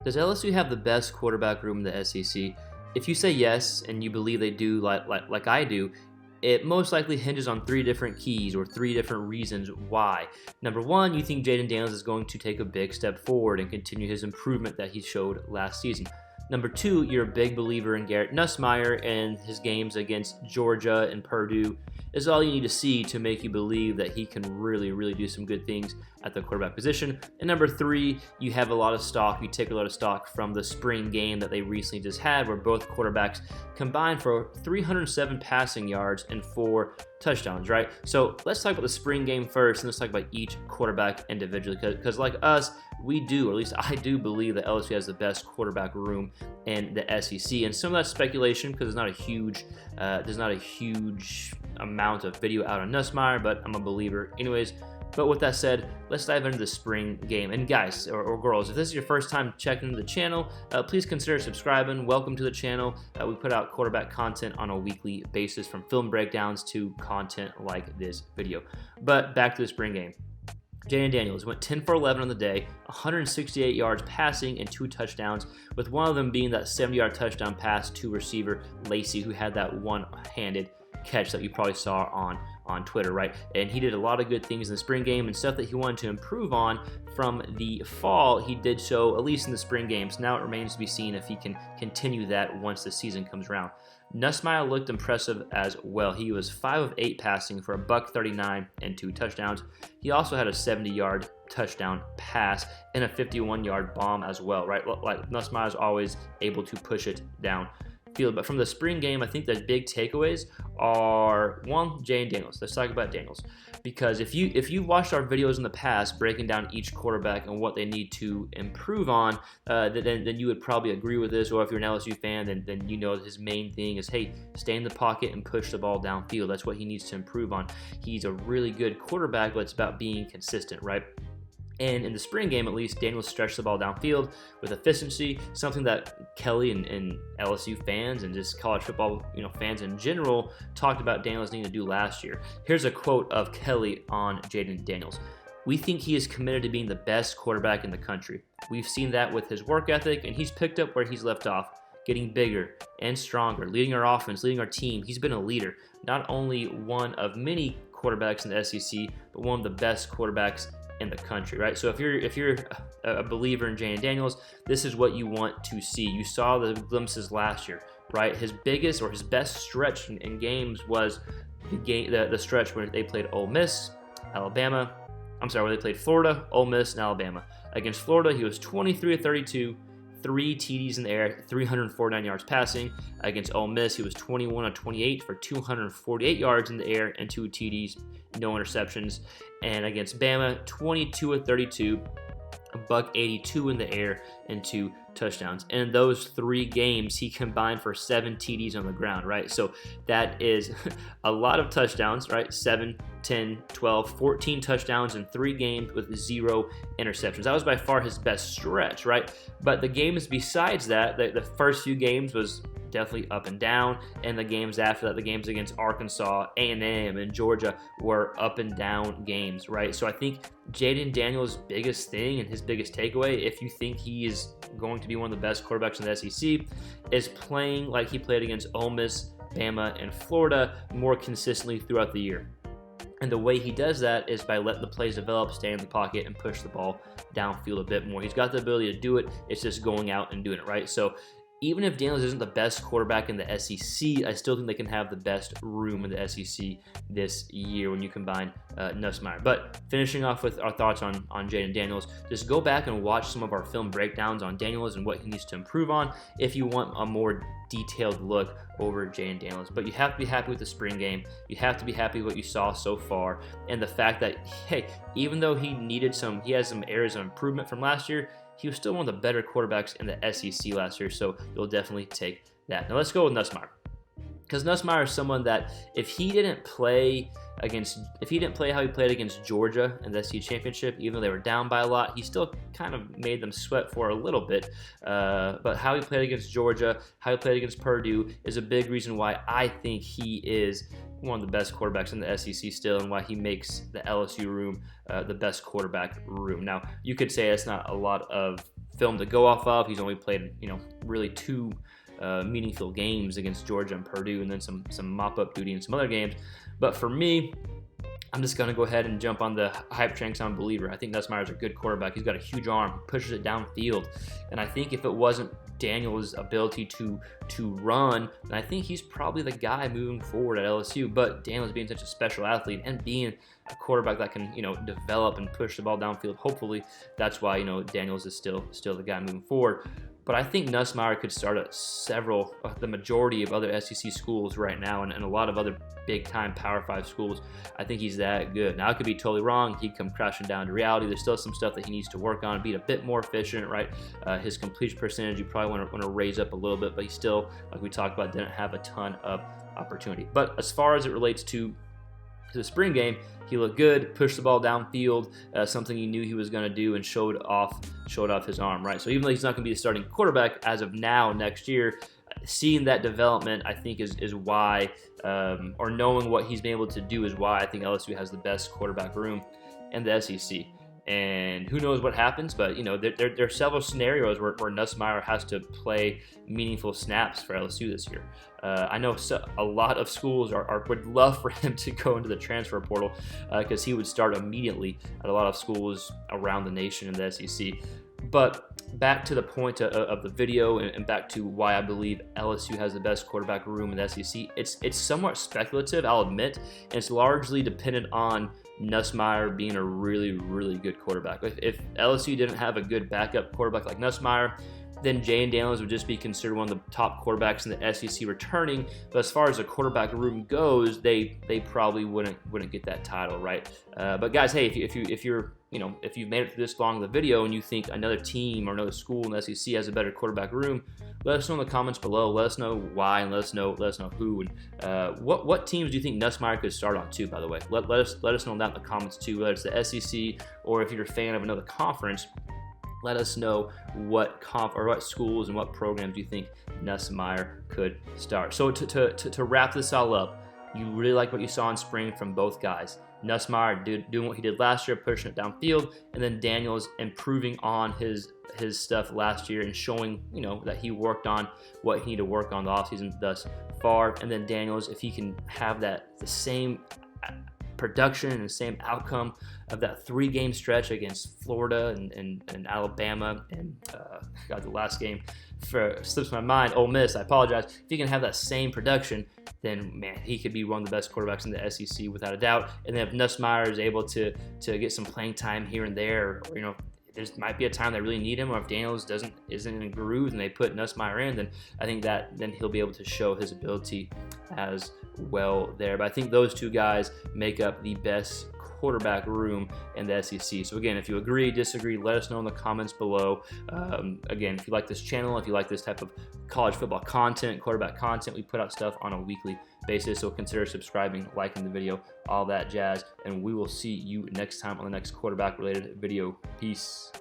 Does LSU have the best quarterback room in the SEC? If you say yes, and you believe they do, like I do, it most likely hinges on three different keys or three different reasons why. Number one, you think Jaden Daniels is going to take a big step forward and continue his improvement that he showed last season. Number two, you're a big believer in Garrett Nussmeier, and his games against Georgia and Purdue is all you need to see to make you believe that he can really do some good things at the quarterback position. And number three, you have a lot of stock. You take a lot of stock from the spring game that they recently just had, where both quarterbacks combined for 307 passing yards and 4 touchdowns, right? So let's talk about the spring game first, and let's talk about each quarterback individually, because like us, we do, or at least I do, believe that LSU has the best quarterback room in the SEC. And some of that's speculation because there's not a huge amount of video out on Nussmeier, but I'm a believer anyways. But with that said, let's dive into the spring game. And guys, or girls, if this is your first time checking into the channel, please consider subscribing. Welcome to the channel. We put out quarterback content on a weekly basis, from film breakdowns to content like this video. But back to the spring game. Jaden Daniels went 10 for 11 on the day, 168 yards passing and 2 touchdowns, with one of them being that 70-yard touchdown pass to receiver Lacey, who had that one-handed catch that you probably saw on Twitter, right? And he did a lot of good things in the spring game, and stuff that he wanted to improve on from the fall, he did so at least in the spring games. Now it remains to be seen if he can continue that once the season comes around. Nussmeier looked impressive as well. He was 5 of 8 passing for $139 and 2 touchdowns. He also had a 70-yard touchdown pass and a 51-yard bomb as well, right? Like Nussmeier is always able to push it down field. But from the spring game, I think the big takeaways are, one, Jaden Daniels. Let's talk about Daniels, because if you watched our videos in the past breaking down each quarterback and what they need to improve on, then you would probably agree with this. Or if you're an LSU fan, then you know his main thing is, hey, stay in the pocket and push the ball downfield. That's what he needs to improve on. He's a really good quarterback, but it's about being consistent, right? And in the spring game, at least, Daniels stretched the ball downfield with efficiency, something that Kelly and LSU fans and just college football fans in general talked about Daniels needing to do last year. Here's a quote of Kelly on Jaden Daniels. "We think he is committed to being the best quarterback in the country. We've seen that with his work ethic, and he's picked up where he's left off, getting bigger and stronger, leading our offense, leading our team. He's been a leader, not only one of many quarterbacks in the SEC, but one of the best quarterbacks in the country," right? So if you're a believer in Jaden Daniels, this is what you want to see. You saw the glimpses last year, right? His biggest or his best stretch in games was the stretch where they played Ole Miss, Alabama. Where they played Florida, Ole Miss, and Alabama. Against Florida, he was 23 of 32, 3 TDs in the air, 349 yards passing. Against Ole Miss, he was 21 of 28 for 248 yards in the air and 2 TDs, no interceptions. And against Bama, 22 of 32, $182 in the air and 2 touchdowns. And in those 3 games, he combined for 7 TDs on the ground, right? So that is a lot of touchdowns, right? 7, 10, 12, 14 touchdowns in 3 games with 0 interceptions. That was by far his best stretch, right? But the games besides that, the first few games was definitely up and down, and the games after that, the games against Arkansas, A&M, and Georgia, were up and down games, right? So I think Jaden Daniels' biggest thing and his biggest takeaway, if you think he is going to be one of the best quarterbacks in the SEC, is playing like he played against Ole Miss, Bama, and Florida more consistently throughout the year. And the way he does that is by letting the plays develop, stay in the pocket, and push the ball downfield a bit more. He's got the ability to do it. It's just going out and doing it, right? So even if Daniels isn't the best quarterback in the SEC, I still think they can have the best room in the SEC this year when you combine Nussmeier. But finishing off with our thoughts on Jaden Daniels, just go back and watch some of our film breakdowns on Daniels and what he needs to improve on if you want a more detailed look over Jaden Daniels. But you have to be happy with the spring game. You have to be happy with what you saw so far, and the fact that, hey, even though he has some areas of improvement from last year, he was still one of the better quarterbacks in the SEC last year, so you'll definitely take that. Now let's go with Nussmeier, because Nussmeier is someone that if he didn't play how he played against Georgia in the SEC championship, even though they were down by a lot, he still kind of made them sweat for a little bit. But how he played against Georgia, how he played against Purdue is a big reason why I think he is one of the best quarterbacks in the SEC still, and why he makes the LSU room the best quarterback room. Now, you could say it's not a lot of film to go off of. He's only played, really 2 meaningful games against Georgia and Purdue, and then some mop-up duty in some other games. But for me, I'm just going to go ahead and jump on the hype train because I'm a believer. I think Nussmeier's a good quarterback. He's got a huge arm. He pushes it downfield. And I think if it wasn't Daniels' ability to run, then I think he's probably the guy moving forward at LSU. But Daniels being such a special athlete and being a quarterback that can, develop and push the ball downfield, hopefully that's why, Daniels is still the guy moving forward. But I think Nussmeier could start at the majority of other SEC schools right now, and a lot of other big-time Power 5 schools. I think he's that good. Now, I could be totally wrong. He'd come crashing down to reality. There's still some stuff that he needs to work on, be a bit more efficient, right? His completion percentage, you probably want to raise up a little bit, but he still, like we talked about, didn't have a ton of opportunity. But as far as it relates to the spring game, he looked good, pushed the ball downfield, something he knew he was going to do, and showed off his arm, right? So even though he's not going to be the starting quarterback as of now next year, seeing that development, I think, is why, or knowing what he's been able to do is why I think LSU has the best quarterback room in the SEC. And who knows what happens, but there are several scenarios where Nussmeier has to play meaningful snaps for LSU this year. I know a lot of schools would love for him to go into the transfer portal because he would start immediately at a lot of schools around the nation in the SEC. But back to the point of the video, and back to why I believe LSU has the best quarterback room in the SEC. It's somewhat speculative, I'll admit, and it's largely dependent on Nussmeier being a really, really good quarterback. If LSU didn't have a good backup quarterback like Nussmeier, then Jayden Daniels would just be considered one of the top quarterbacks in the SEC returning. But as far as the quarterback room goes, they probably wouldn't get that title, right? But guys, hey, if you've made it through this long in the video and you think another team or another school in the SEC has a better quarterback room, let us know in the comments below. Let us know why, and let us know who, and what teams do you think Nussmeier could start on too, by the way. Let us know that in the comments too, whether it's the SEC or if you're a fan of another conference. Let us know what schools and what programs you think Nussmeier could start. So to wrap this all up, you really like what you saw in spring from both guys. Nussmeier doing what he did last year, pushing it downfield, and then Daniels improving on his stuff last year and showing that he worked on what he needed to work on the offseason thus far. And then Daniels, if he can have the same production and the same outcome of that 3-game stretch against Florida and Alabama and the last game slips my mind, Ole Miss, I apologize. If he can have that same production, then man, he could be one of the best quarterbacks in the SEC without a doubt. And then if Nussmeier is able to get some playing time here and there, or there might be a time they really need him, or if Daniels isn't in a groove and they put Nussmeier in, then I think then he'll be able to show his ability as well there. But I think those two guys make up the best quarterback room in the SEC. So again, if you agree, disagree, let us know in the comments below. Again, if you like this channel, if you like this type of college football content, quarterback content, we put out stuff on a weekly basis. So consider subscribing, liking the video, all that jazz. And we will see you next time on the next quarterback related video. Peace.